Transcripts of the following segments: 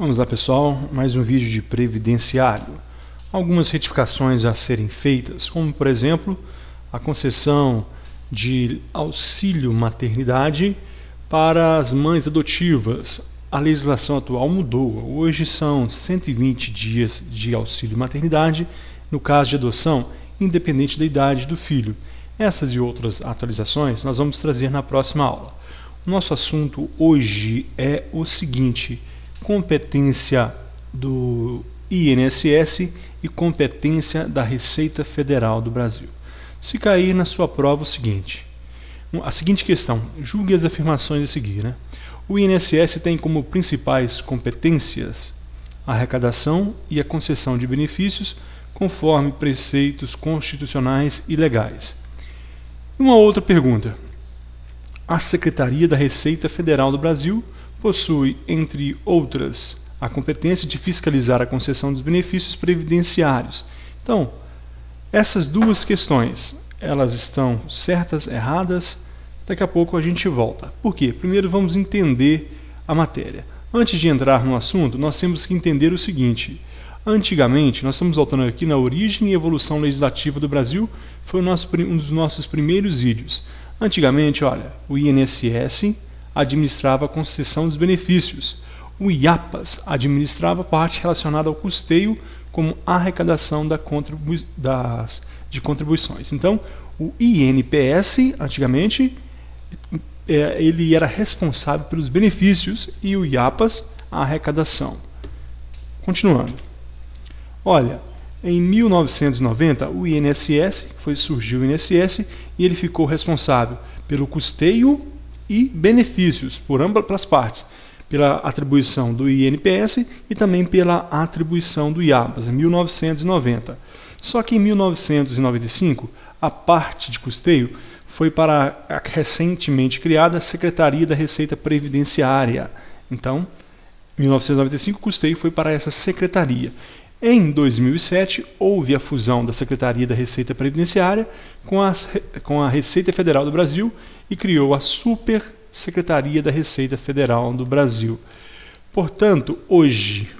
Vamos lá, pessoal, mais um vídeo de previdenciário. Algumas retificações a serem feitas, como por exemplo, a concessão de auxílio maternidade para as mães adotivas. A legislação atual mudou. Hoje são 120 dias de auxílio maternidade no caso de adoção, independente da idade do filho. Essas e outras atualizações nós vamos trazer na próxima aula. O nosso assunto hoje é o seguinte: competência do INSS e competência da Receita Federal do Brasil. Se cair na sua prova o seguinte, a seguinte questão, julgue as afirmações a seguir. O INSS tem como principais competências a arrecadação e a concessão de benefícios conforme preceitos constitucionais e legais. Uma outra pergunta. A Secretaria da Receita Federal do Brasil possui, entre outras, a competência de fiscalizar a concessão dos benefícios previdenciários. Então, essas duas questões, elas estão certas, erradas? Daqui a pouco a gente volta. Por quê? Primeiro vamos entender a matéria. Antes de entrar no assunto, nós temos que entender o seguinte. Antigamente, nós estamos voltando aqui na origem e evolução legislativa do Brasil, foi um dos nossos primeiros vídeos. Antigamente, olha, o INSS administrava a concessão dos benefícios. O IAPAS administrava a parte relacionada ao custeio, como arrecadação de contribuições. Então, o INPS, antigamente, ele era responsável pelos benefícios e o IAPAS, a arrecadação. Continuando. Olha, em 1990, o INSS, surgiu o INSS, e ele ficou responsável pelo custeio e benefícios, por ambas partes, pela atribuição do INPS e também pela atribuição do IAPAS, em 1990. Só que em 1995, a parte de custeio foi para a recentemente criada Secretaria da Receita Previdenciária. Então, em 1995, o custeio foi para essa secretaria. Em 2007, houve a fusão da Secretaria da Receita Previdenciária com a Receita Federal do Brasil e criou a Super Secretaria da Receita Federal do Brasil. Portanto, hoje,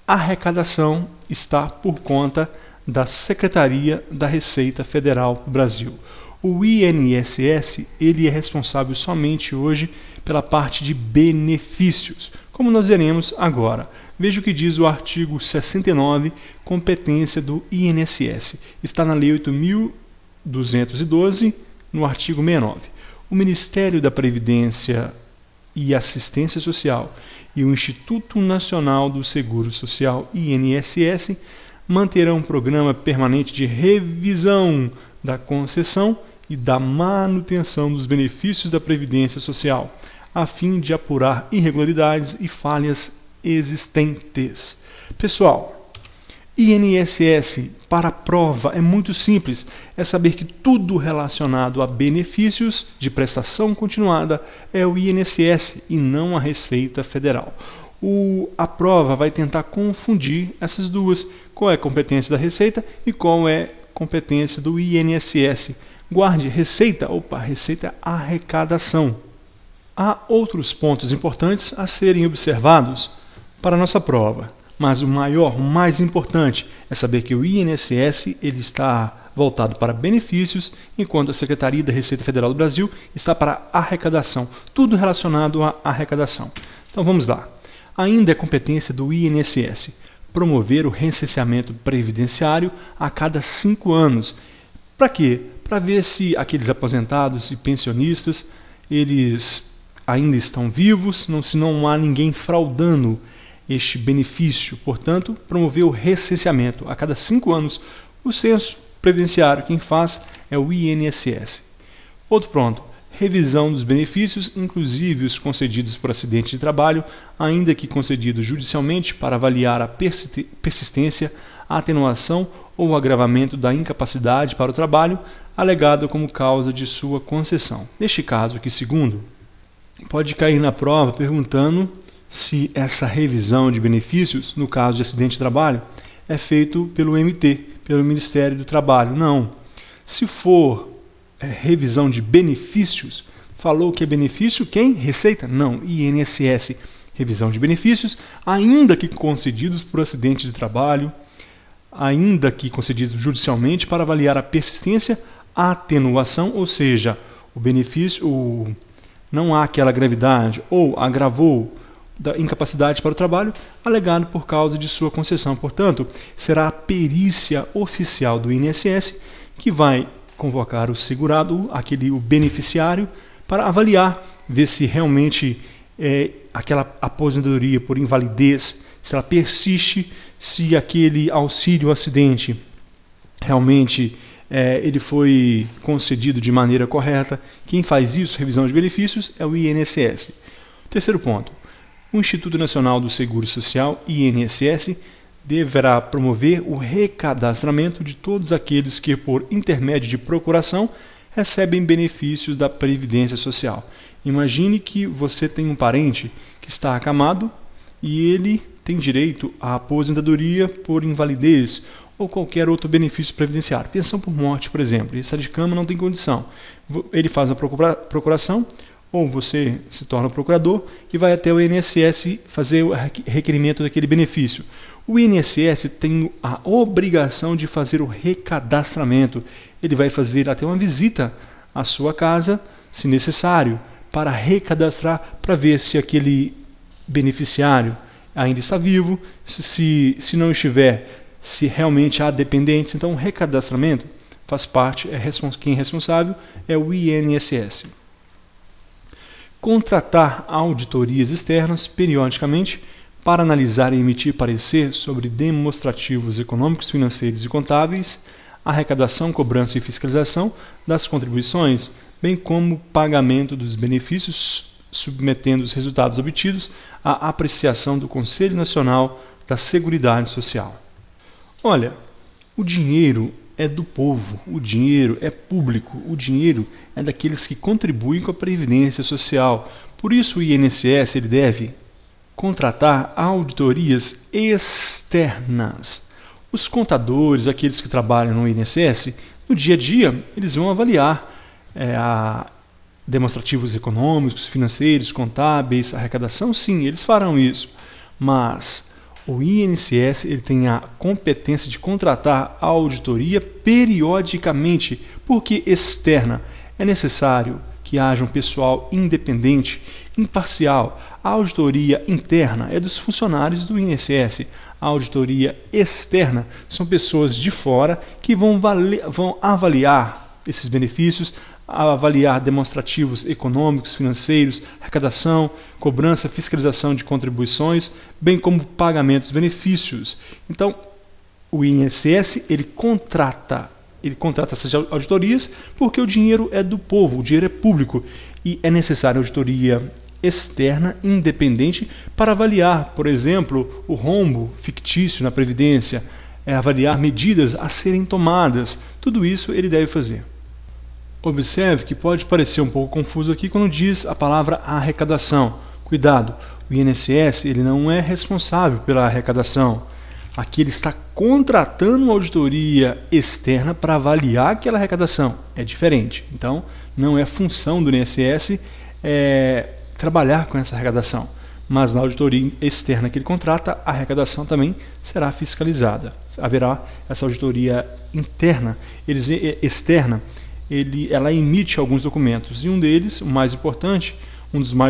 a arrecadação está por conta da Secretaria da Receita Federal do Brasil. O INSS, ele é responsável somente hoje pela parte de benefícios, como nós veremos agora. Veja o que diz o artigo 69, competência do INSS. Está na Lei 8.212, no artigo 69. O Ministério da Previdência e Assistência Social e o Instituto Nacional do Seguro Social, INSS, manterão um programa permanente de revisão da concessão e da manutenção dos benefícios da Previdência Social, a fim de apurar irregularidades e falhas existentes. Pessoal, INSS para a prova é muito simples, é saber que tudo relacionado a benefícios de prestação continuada é o INSS e não a Receita Federal. A prova vai tentar confundir essas duas, qual é a competência da Receita e qual é a competência do INSS. Guarde, Receita é arrecadação. Há outros pontos importantes a serem observados para a nossa prova, mas o mais importante é saber que o INSS ele está voltado para benefícios, enquanto a Secretaria da Receita Federal do Brasil está para arrecadação, tudo relacionado à arrecadação. Então vamos lá. Ainda é competência do INSS promover o recenseamento previdenciário a cada 5 anos. Para quê? Para ver se aqueles aposentados e pensionistas eles ainda estão vivos, se não há ninguém fraudando este benefício. Portanto, promover o recenseamento. A cada 5 anos, o censo previdenciário, quem faz é o INSS. Outro ponto, revisão dos benefícios, inclusive os concedidos por acidente de trabalho, ainda que concedidos judicialmente para avaliar a persistência, a atenuação ou o agravamento da incapacidade para o trabalho, alegado como causa de sua concessão. Neste caso aqui, segundo, pode cair na prova perguntando se essa revisão de benefícios, no caso de acidente de trabalho, é feito pelo MT, pelo Ministério do Trabalho. Não. Se for revisão de benefícios, falou que é benefício quem? Receita? Não, INSS. Revisão de benefícios, ainda que concedidos por acidente de trabalho, ainda que concedidos judicialmente, para avaliar a persistência, a atenuação, ou seja, o benefício, não há aquela gravidade ou agravou da incapacidade para o trabalho, alegado por causa de sua concessão. Portanto, será a perícia oficial do INSS que vai convocar o segurado, o beneficiário, para avaliar, ver se realmente aquela aposentadoria por invalidez, se ela persiste, se aquele auxílio acidente realmente ele foi concedido de maneira correta. Quem faz isso, revisão de benefícios, é o INSS. Terceiro ponto. O Instituto Nacional do Seguro Social, INSS, deverá promover o recadastramento de todos aqueles que, por intermédio de procuração, recebem benefícios da Previdência Social. Imagine que você tem um parente que está acamado e ele tem direito à aposentadoria por invalidez ou qualquer outro benefício previdenciário. Pensão por morte, por exemplo. Ele está de cama, não tem condição. Ele faz a procuração, ou você se torna procurador e vai até o INSS fazer o requerimento daquele benefício. O INSS tem a obrigação de fazer o recadastramento. Ele vai fazer até uma visita à sua casa, se necessário, para recadastrar, para ver se aquele beneficiário ainda está vivo, se não estiver, se realmente há dependentes. Então, o recadastramento faz parte, quem é responsável é o INSS. Contratar auditorias externas periodicamente para analisar e emitir parecer sobre demonstrativos econômicos, financeiros e contábeis, arrecadação, cobrança e fiscalização das contribuições, bem como pagamento dos benefícios, submetendo os resultados obtidos à apreciação do Conselho Nacional da Seguridade Social. Olha, o dinheiro é do povo, o dinheiro é público, o dinheiro é daqueles que contribuem com a Previdência Social. Por isso o INSS ele deve contratar auditorias externas. Os contadores, aqueles que trabalham no INSS, no dia a dia, eles vão avaliar demonstrativos econômicos, financeiros, contábeis, arrecadação, sim, eles farão isso. Mas o INSS ele tem a competência de contratar a auditoria periodicamente, porque externa. É necessário que haja um pessoal independente, imparcial. A auditoria interna é dos funcionários do INSS. A auditoria externa são pessoas de fora que vão avaliar esses benefícios, avaliar demonstrativos econômicos, financeiros, arrecadação, cobrança, fiscalização de contribuições, bem como pagamento dos benefícios. Então, o INSS ele contrata essas auditorias porque o dinheiro é do povo, o dinheiro é público e é necessária auditoria externa, independente, para avaliar, por exemplo, o rombo fictício na Previdência, avaliar medidas a serem tomadas. Tudo isso ele deve fazer. Observe que pode parecer um pouco confuso aqui quando diz a palavra arrecadação. Cuidado, o INSS ele não é responsável pela arrecadação. Aqui ele está contratando uma auditoria externa para avaliar aquela arrecadação. É diferente. Então, não é função do INSS trabalhar com essa arrecadação. Mas na auditoria externa que ele contrata, a arrecadação também será fiscalizada. Haverá essa auditoria interna, externa. Ela emite alguns documentos e um dos mais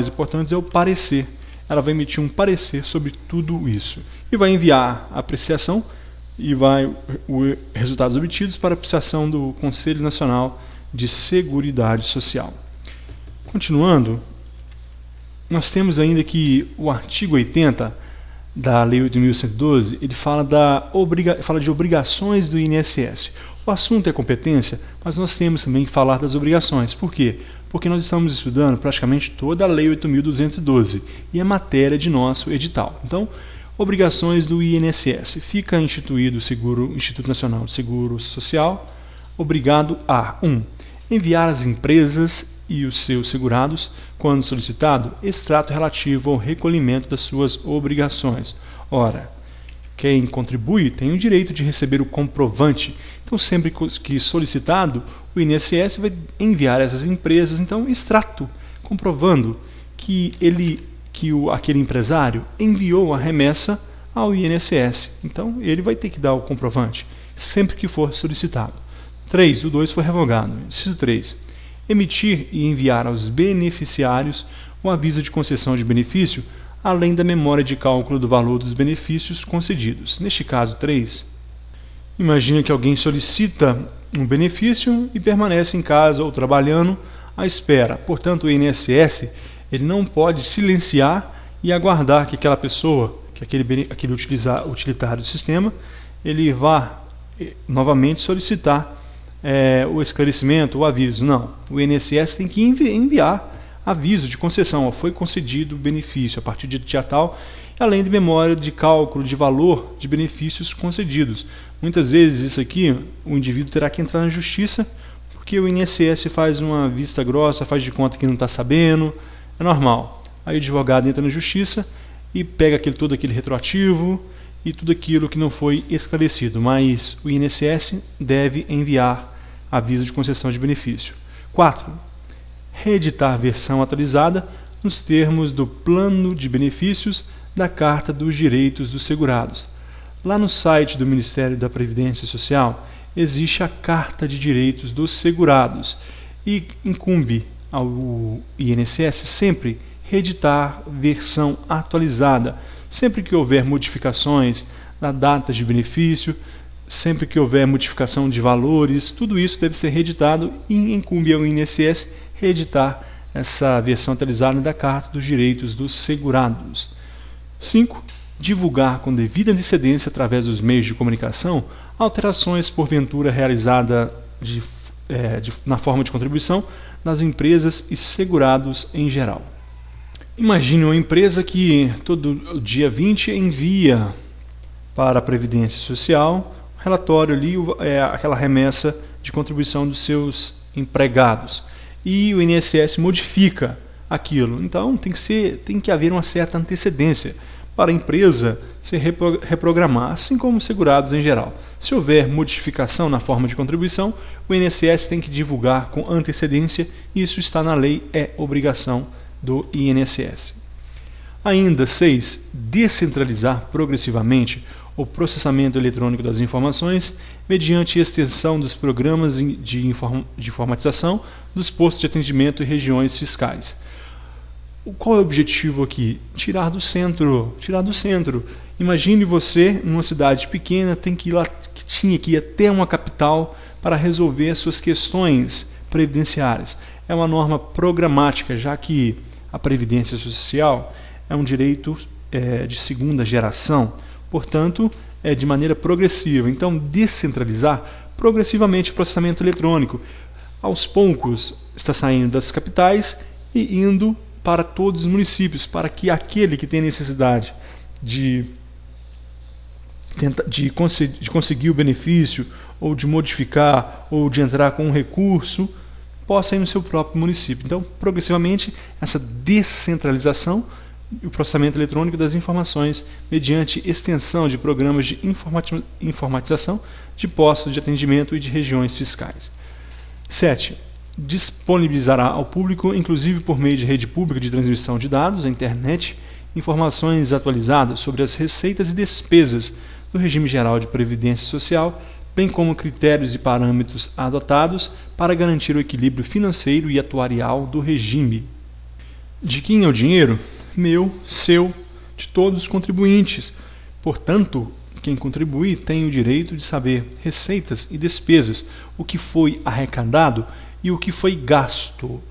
importantes é o parecer. Ela vai emitir um parecer sobre tudo isso e vai enviar a apreciação e os resultados obtidos para apreciação do Conselho Nacional de Seguridade Social. Continuando, nós temos ainda que o artigo 80 da Lei 8.112, ele fala de obrigações do INSS. O assunto é competência, mas nós temos também que falar das obrigações. Por quê? Porque nós estamos estudando praticamente toda a Lei 8.212 e é matéria de nosso edital. Então, obrigações do INSS. Fica instituído o Instituto Nacional de Seguro Social, obrigado a 1. Enviar às empresas e os seus segurados, quando solicitado, extrato relativo ao recolhimento das suas obrigações. Ora, quem contribui tem o direito de receber o comprovante. Então, sempre que solicitado, o INSS vai enviar a essas empresas, então, extrato, comprovando que que aquele empresário enviou a remessa ao INSS. Então, ele vai ter que dar o comprovante, sempre que for solicitado. 3. O 2 foi revogado. Inciso 3. Emitir e enviar aos beneficiários o aviso de concessão de benefício, além da memória de cálculo do valor dos benefícios concedidos. Neste caso 3, imagina que alguém solicita um benefício e permanece em casa ou trabalhando à espera. Portanto, o INSS ele não pode silenciar e aguardar que aquela pessoa, que aquele utilitário do sistema, ele vá novamente solicitar o esclarecimento, o aviso. Não, o INSS tem que enviar aviso de concessão. Foi concedido o benefício a partir de dia tal, além de memória de cálculo de valor de benefícios concedidos. Muitas vezes isso aqui, o indivíduo terá que entrar na justiça, porque o INSS faz uma vista grossa, faz de conta que não está sabendo, é normal. Aí o advogado entra na justiça e pega todo aquele retroativo e tudo aquilo que não foi esclarecido, mas o INSS deve enviar aviso de concessão de benefício. 4. Reeditar versão atualizada nos termos do plano de benefícios da Carta dos Direitos dos Segurados. Lá no site do Ministério da Previdência Social existe a Carta de Direitos dos Segurados e incumbe ao INSS sempre reeditar versão atualizada, sempre que houver modificações na data de benefício, sempre que houver modificação de valores, tudo isso deve ser reeditado e incumbe ao INSS reeditar essa versão atualizada da Carta dos Direitos dos Segurados. 5. Divulgar com devida antecedência através dos meios de comunicação alterações porventura realizadas na forma de contribuição nas empresas e segurados em geral. Imagine uma empresa que todo dia 20 envia para a Previdência Social um relatório ali, aquela remessa de contribuição dos seus empregados. E o INSS modifica aquilo. Então tem que haver uma certa antecedência para a empresa se reprogramar, assim como os segurados em geral. Se houver modificação na forma de contribuição, o INSS tem que divulgar com antecedência, e isso está na lei, é obrigação do INSS. Ainda 6. Descentralizar progressivamente o processamento eletrônico das informações mediante extensão dos programas de informatização dos postos de atendimento e regiões fiscais. Qual é o objetivo aqui? Tirar do centro. Imagine você, numa cidade pequena, tinha que ir até uma capital para resolver suas questões previdenciárias. É uma norma programática, já que a Previdência Social é um direito de segunda geração, portanto, é de maneira progressiva. Então, descentralizar progressivamente o processamento eletrônico. Aos poucos, está saindo das capitais e indo para todos os municípios, para que aquele que tem necessidade de conseguir o benefício, ou de modificar, ou de entrar com um recurso, possa ir no seu próprio município. Então, progressivamente, essa descentralização e o processamento eletrônico das informações mediante extensão de programas de informatização de postos de atendimento e de regiões fiscais. 7. Disponibilizará ao público, inclusive por meio de rede pública de transmissão de dados, a internet, informações atualizadas sobre as receitas e despesas do regime geral de previdência social, bem como critérios e parâmetros adotados para garantir o equilíbrio financeiro e atuarial do regime. De quem é o dinheiro? Meu, seu, de todos os contribuintes. Portanto, quem contribui tem o direito de saber receitas e despesas, o que foi arrecadado e o que foi gasto.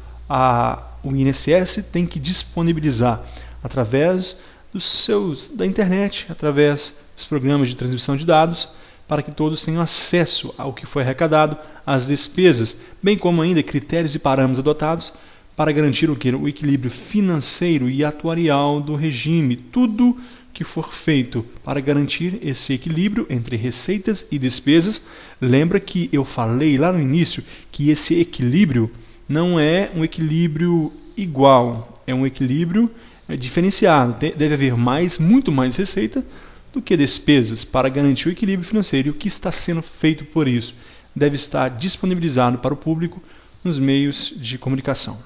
O INSS tem que disponibilizar através da internet, através dos programas de transmissão de dados, para que todos tenham acesso ao que foi arrecadado, às despesas, bem como ainda critérios e parâmetros adotados para garantir o equilíbrio financeiro e atuarial do regime. Tudo que for feito para garantir esse equilíbrio entre receitas e despesas. Lembra que eu falei lá no início que esse equilíbrio não é um equilíbrio igual, é um equilíbrio diferenciado. Deve haver muito mais receita do que despesas para garantir o equilíbrio financeiro. E o que está sendo feito por isso deve estar disponibilizado para o público nos meios de comunicação.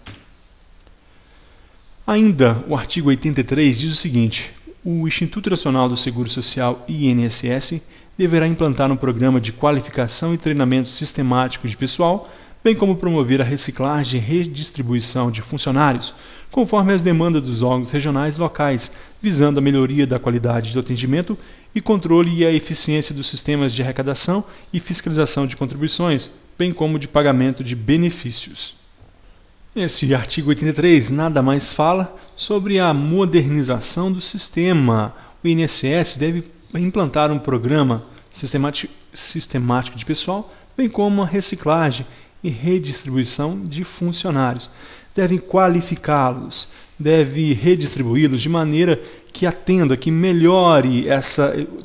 Ainda, o artigo 83 diz o seguinte: o Instituto Nacional do Seguro Social, INSS, deverá implantar um programa de qualificação e treinamento sistemático de pessoal, bem como promover a reciclagem e redistribuição de funcionários, conforme as demandas dos órgãos regionais e locais, visando a melhoria da qualidade do atendimento e controle e a eficiência dos sistemas de arrecadação e fiscalização de contribuições, bem como de pagamento de benefícios. Esse artigo 83 nada mais fala sobre a modernização do sistema. O INSS deve implantar um programa sistemático de pessoal, bem como a reciclagem e redistribuição de funcionários. Deve qualificá-los, deve redistribuí-los de maneira que atenda, que melhore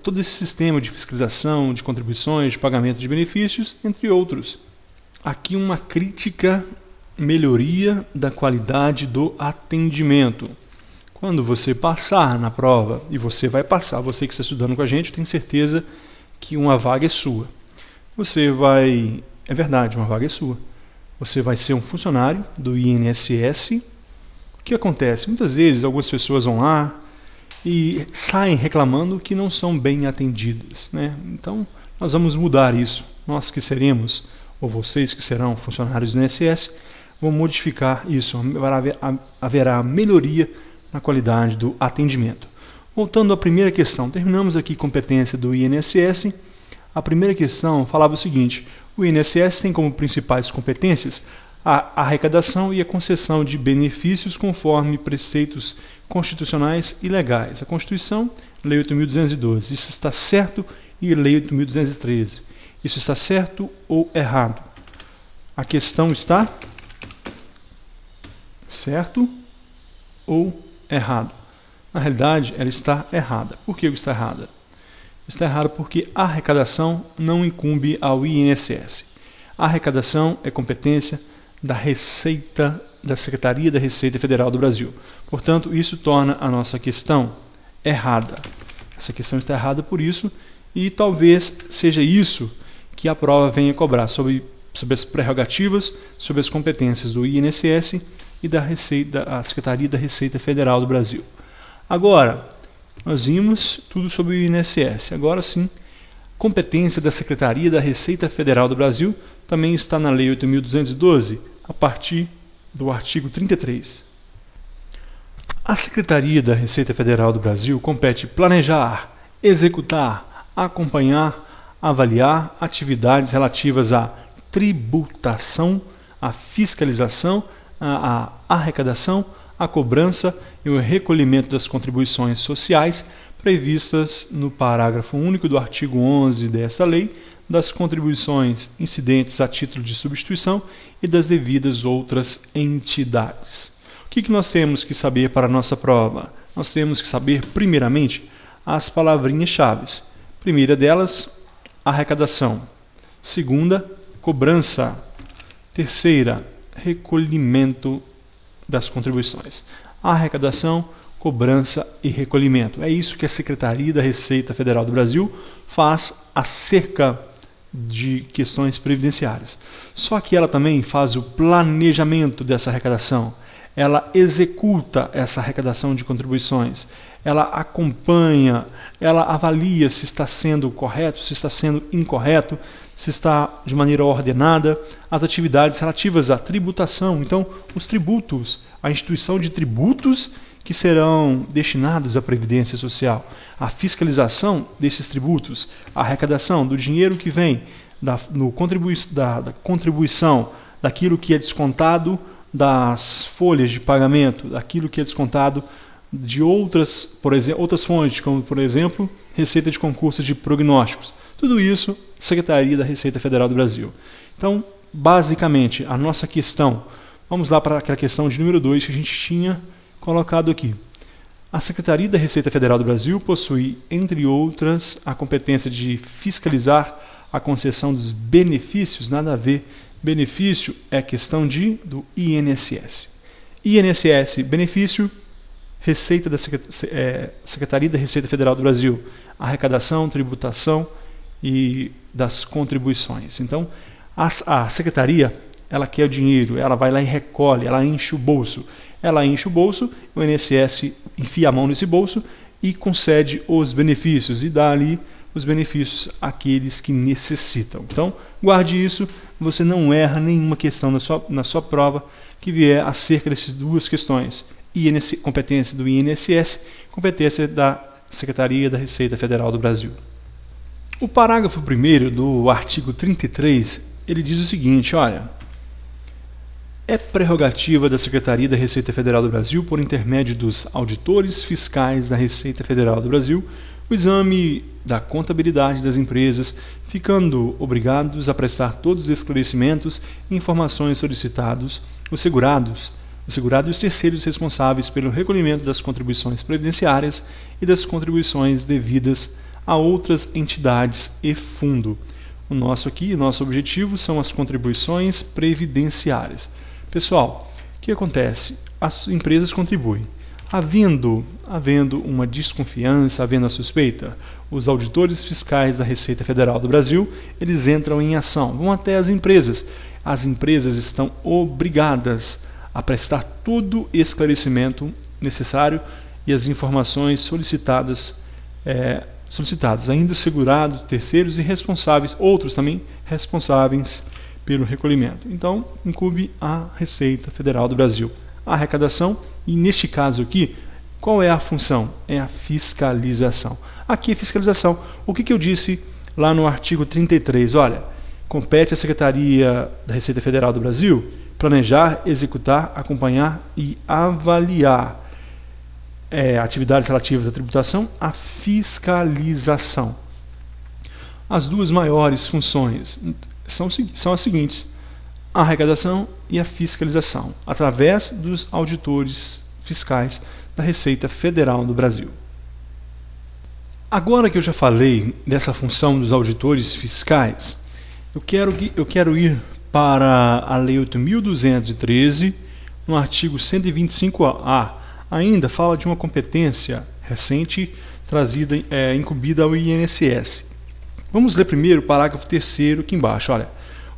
todo esse sistema de fiscalização, de contribuições, de pagamento de benefícios, entre outros. Aqui uma crítica: melhoria da qualidade do atendimento. Quando você passar na prova, e você vai passar, você que está estudando com a gente, eu tenho certeza que uma vaga é sua. É verdade, uma vaga é sua. Você vai ser um funcionário do INSS. O que acontece? Muitas vezes algumas pessoas vão lá e saem reclamando que não são bem atendidas, né? Então, nós vamos mudar isso. Nós que seremos, ou vocês que serão funcionários do INSS, vão modificar isso. Haverá melhoria na qualidade do atendimento. Voltando à primeira questão, terminamos aqui competência do INSS. A primeira questão falava o seguinte: o INSS tem como principais competências a arrecadação e a concessão de benefícios conforme preceitos constitucionais e legais. A Constituição, Lei 8.212. Isso está certo? E Lei 8.213. Isso está certo ou errado? A questão está certo ou errado? Na realidade, ela está errada. Por que está errada? Está errada porque a arrecadação não incumbe ao INSS. A arrecadação é competência da Secretaria da Receita Federal do Brasil. Portanto, isso torna a nossa questão errada. Essa questão está errada por isso, e talvez seja isso que a prova venha cobrar sobre as prerrogativas, sobre as competências do INSS e da Secretaria da Receita Federal do Brasil. Agora, nós vimos tudo sobre o INSS. Agora sim, competência da Secretaria da Receita Federal do Brasil também está na Lei 8.212, a partir do artigo 33. A Secretaria da Receita Federal do Brasil compete planejar, executar, acompanhar, avaliar atividades relativas à tributação, à fiscalização, à arrecadação, à cobrança e o recolhimento das contribuições sociais previstas no parágrafo único do artigo 11 desta lei, das contribuições incidentes a título de substituição e das devidas outras entidades. O que nós temos que saber para a nossa prova? Nós temos que saber, primeiramente, as palavrinhas-chave. Primeira delas, arrecadação. Segunda, cobrança. Terceira, recolhimento das contribuições. Arrecadação, cobrança e recolhimento. É isso que a Secretaria da Receita Federal do Brasil faz acerca de questões previdenciárias. Só que ela também faz o planejamento dessa arrecadação. Ela executa essa arrecadação de contribuições. Ela acompanha, ela avalia se está sendo correto, se está sendo incorreto, se está de maneira ordenada, as atividades relativas à tributação. Então, os tributos, a instituição de tributos que serão destinados à Previdência Social, a fiscalização desses tributos, a arrecadação do dinheiro que vem da contribuição, daquilo que é descontado das folhas de pagamento, daquilo que é descontado de outras fontes, como, por exemplo, receita de concursos de prognósticos. Tudo isso, Secretaria da Receita Federal do Brasil. Então, basicamente, a nossa questão, vamos lá para aquela questão de número 2 que a gente tinha colocado aqui. A Secretaria da Receita Federal do Brasil possui, entre outras, a competência de fiscalizar a concessão dos benefícios. Nada a ver. Benefício é questão do INSS. INSS, benefício, Secretaria da Receita Federal do Brasil, arrecadação, tributação e das contribuições. Então, a Secretaria, ela quer o dinheiro, ela vai lá e recolhe, ela enche o bolso, ela enche o bolso, o INSS enfia a mão nesse bolso e concede os benefícios e dá ali os benefícios àqueles que necessitam. Então, guarde isso, você não erra nenhuma questão na sua prova que vier acerca dessas duas questões. Competência do INSS, competência da Secretaria da Receita Federal do Brasil. O parágrafo 1º do artigo 33, ele diz o seguinte, olha, é prerrogativa da Secretaria da Receita Federal do Brasil, por intermédio dos auditores fiscais da Receita Federal do Brasil, o exame da contabilidade das empresas, ficando obrigados a prestar todos os esclarecimentos e informações solicitados, o segurado e os terceiros responsáveis pelo recolhimento das contribuições previdenciárias e das contribuições devidas a outras entidades e fundo. O nosso objetivo são as contribuições previdenciárias. Pessoal, o que acontece? As empresas contribuem. Havendo uma desconfiança, havendo a suspeita, os auditores fiscais da Receita Federal do Brasil, eles entram em ação, vão até as empresas. As empresas estão obrigadas a prestar todo esclarecimento necessário e as informações solicitadas, ainda os segurados, terceiros e responsáveis, outros também responsáveis pelo recolhimento. Então, incumbe à Receita Federal do Brasil a arrecadação e, neste caso aqui, qual é a função? É a fiscalização. Aqui é fiscalização. O que eu disse lá no artigo 33? Olha, compete à Secretaria da Receita Federal do Brasil planejar, executar, acompanhar e avaliar atividades relativas à tributação, à fiscalização. As duas maiores funções são as seguintes: a arrecadação e a fiscalização, através dos auditores fiscais da Receita Federal do Brasil. Agora que eu já falei dessa função dos auditores fiscais, eu quero ir para a Lei 8.213, no artigo 125A. Ainda fala de uma competência recente trazida, incumbida ao INSS. Vamos ler primeiro o parágrafo 3º aqui embaixo. Olha,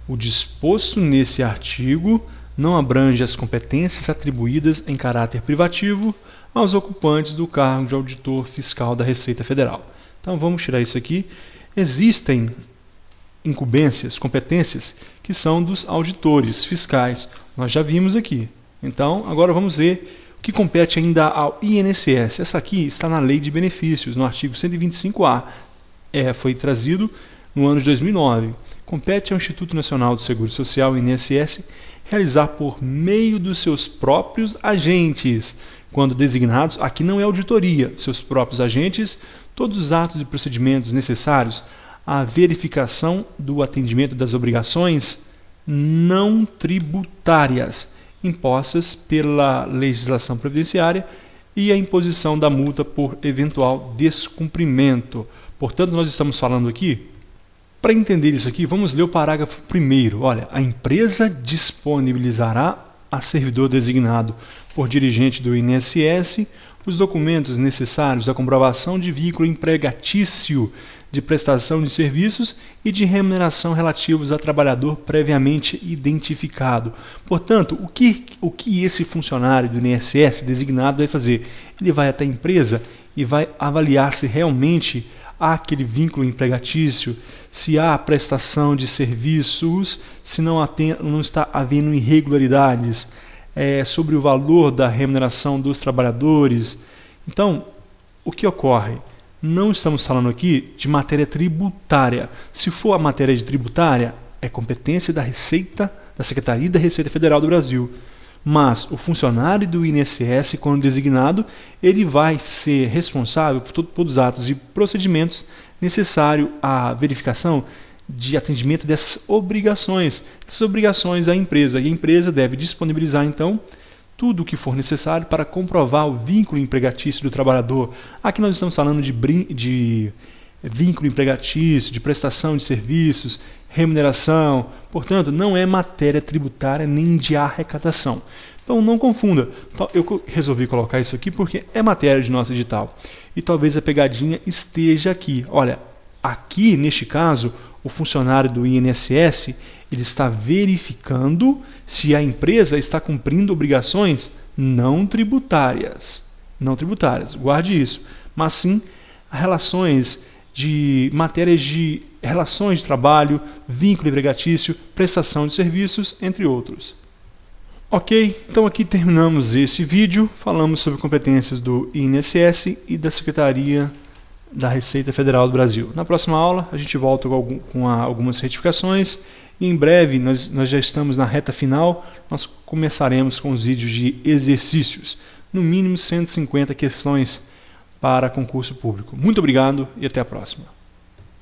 o disposto nesse artigo não abrange as competências atribuídas em caráter privativo aos ocupantes do cargo de auditor fiscal da Receita Federal. Então vamos tirar isso aqui. Existem incumbências, competências que são dos auditores fiscais. Nós já vimos aqui. Então agora vamos ver o que compete ainda ao INSS. Essa aqui está na Lei de Benefícios, no artigo 125A. Foi trazido no ano de 2009. Compete ao Instituto Nacional do Seguro Social, INSS, realizar por meio dos seus próprios agentes, quando designados, aqui não é auditoria, seus próprios agentes, todos os atos e procedimentos necessários à verificação do atendimento das obrigações não tributárias impostas pela legislação previdenciária e a imposição da multa por eventual descumprimento. Portanto, nós estamos falando aqui, para entender isso aqui, vamos ler o parágrafo 1º. Olha, a empresa disponibilizará a servidor designado por dirigente do INSS os documentos necessários à comprovação de vínculo empregatício de prestação de serviços e de remuneração relativos a trabalhador previamente identificado. Portanto, o que esse funcionário do INSS designado vai fazer? Ele vai até a empresa e vai avaliar se realmente há aquele vínculo empregatício, se há prestação de serviços, se não está havendo irregularidades sobre o valor da remuneração dos trabalhadores. Então, o que ocorre? Não estamos falando aqui de matéria tributária. Se for a matéria de tributária, é competência da Receita, da Secretaria da Receita Federal do Brasil. Mas o funcionário do INSS, quando designado, ele vai ser responsável por todos os atos e procedimentos necessários à verificação de atendimento dessas obrigações à empresa. E a empresa deve disponibilizar, então, tudo o que for necessário para comprovar o vínculo empregatício do trabalhador. Aqui nós estamos falando de vínculo empregatício, de prestação de serviços, remuneração. Portanto, não é matéria tributária nem de arrecadação. Então não confunda. Eu resolvi colocar isso aqui porque é matéria de nosso edital. E talvez a pegadinha esteja aqui. Olha, aqui neste caso, o funcionário do INSS ele está verificando se a empresa está cumprindo obrigações não tributárias. Não tributárias, guarde isso. Mas sim relações de matérias de relações de trabalho, vínculo empregatício, prestação de serviços, entre outros. Ok, então aqui terminamos esse vídeo. Falamos sobre competências do INSS e da Secretaria da Receita Federal do Brasil. Na próxima aula a gente volta com algumas retificações e em breve nós já estamos na reta final, nós começaremos com os vídeos de exercícios, no mínimo 150 questões para concurso público. Muito obrigado e até a próxima.